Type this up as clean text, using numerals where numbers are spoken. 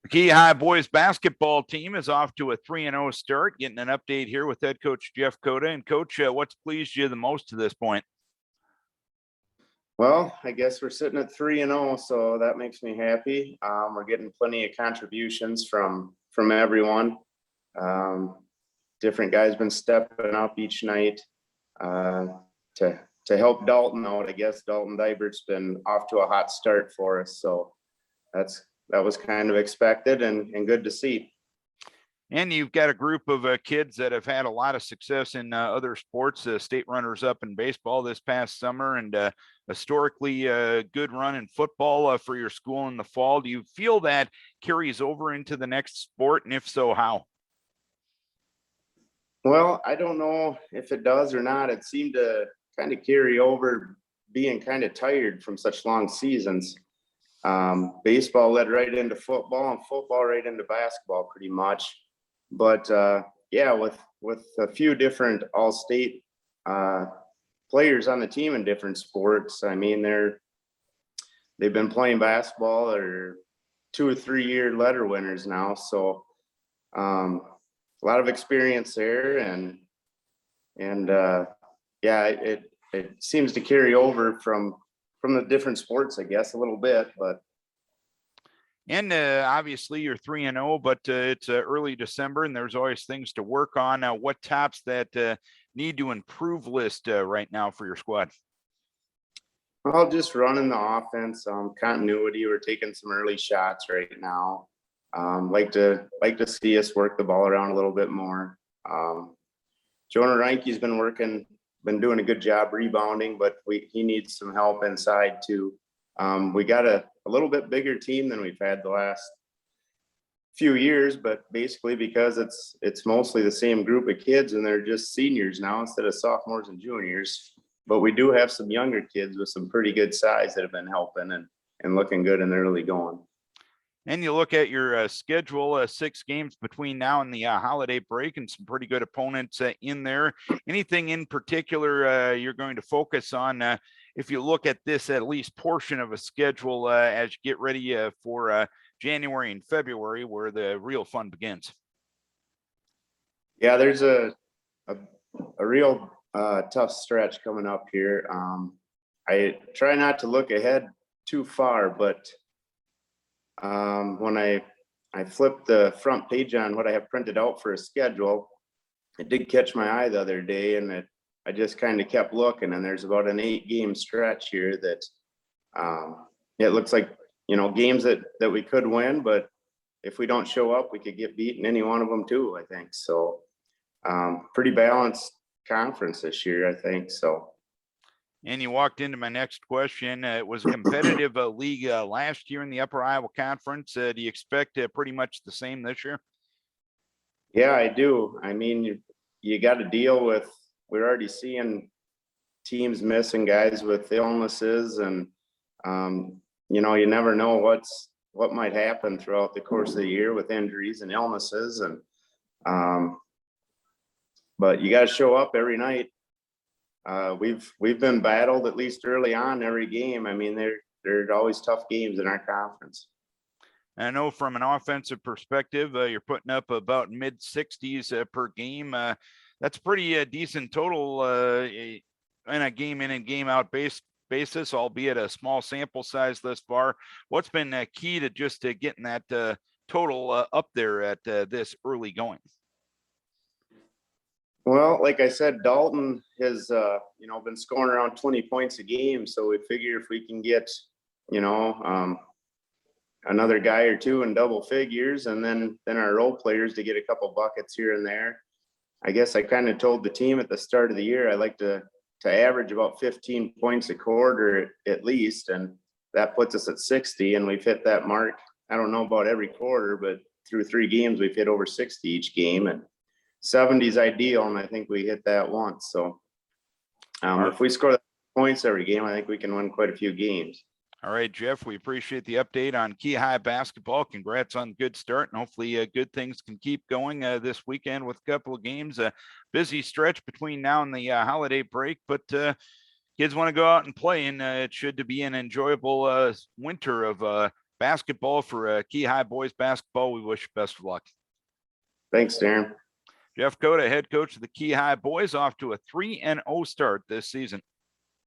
The Key High boys basketball team is off to a 3-0 start. Getting an update here with head coach Jeff Cota. And coach, what's pleased you the most to this point? Well, I guess we're sitting at 3-0, so that makes me happy. We're getting plenty of contributions from everyone. Different guys been stepping up each night to help Dalton out. I guess Dalton Dybert's been off to a hot start for us, so that was kind of expected and good to see. And you've got a group of kids that have had a lot of success in other sports, state runners up in baseball this past summer, and historically good run in football for your school in the fall. Do you feel that carries over into the next sport, and if so, how? Well, I don't know if it does or not. It seemed to kind of carry over, being kind of tired from such long seasons. Baseball led right into football and football right into basketball pretty much. But yeah, with a few different all-state players on the team in different sports, I mean, they've been playing basketball or 2 or 3 year letter winners now. So a lot of experience there, and yeah, it seems to carry over from the different sports, I guess, a little bit, but. And obviously you're 3-0, but it's early December and there's always things to work on. What tops that need to improve list right now for your squad? Well, just running the offense, continuity. We're taking some early shots right now. Like to see us work the ball around a little bit more. Jonah Reinke's been doing a good job rebounding, but he needs some help inside too. We got a little bit bigger team than we've had the last few years, but basically because it's mostly the same group of kids and they're just seniors now instead of sophomores and juniors. But we do have some younger kids with some pretty good size that have been helping and looking good in the early going. And you look at your schedule, 6 games between now and the holiday break, and some pretty good opponents in there. Anything in particular you're going to focus on if you look at this at least portion of a schedule as you get ready for January and February, where the real fun begins? Yeah, there's a real tough stretch coming up here. I try not to look ahead too far, but when I flipped the front page on what I have printed out for a schedule, it did catch my eye the other day, and I just kind of kept looking, and there's about an 8-game stretch here that it looks like, games that we could win, but if we don't show up, we could get beaten any one of them too, I think. So pretty balanced conference this year, I think. So. And you walked into my next question. It was a competitive league last year in the Upper Iowa Conference. Do you expect pretty much the same this year? Yeah, I do. I mean, you got to deal with, we're already seeing teams missing guys with illnesses, and you never know what might happen throughout the course of the year with injuries and illnesses, and but you got to show up every night. We've been battled, at least early on, every game. I mean, there are always tough games in our conference. I know from an offensive perspective, you're putting up about mid 60s per game. That's pretty decent total in a game in and game out basis, albeit a small sample size thus far. What's been key to just getting that total up there at this early going? Well, like I said, Dalton has been scoring around 20 points a game. So we figure if we can get, another guy or two in double figures, and then our role players to get a couple buckets here and there. I guess I kind of told the team at the start of the year I like to average about 15 points a quarter at least, and that puts us at 60, and we've hit that mark. I don't know about every quarter, but through 3 games we've hit over 60 each game, and 70 is ideal, and I think we hit that once. So if we score points every game, I think we can win quite a few games. All right, Jeff, we appreciate the update on Key High basketball. Congrats on the good start, and hopefully good things can keep going this weekend with a couple of games. A busy stretch between now and the holiday break, but kids want to go out and play, and it should be an enjoyable winter of basketball for Key High boys basketball. We wish you best of luck. Thanks, Darren. Jeff Cota, head coach of the Key High boys, off to a 3-0 start this season.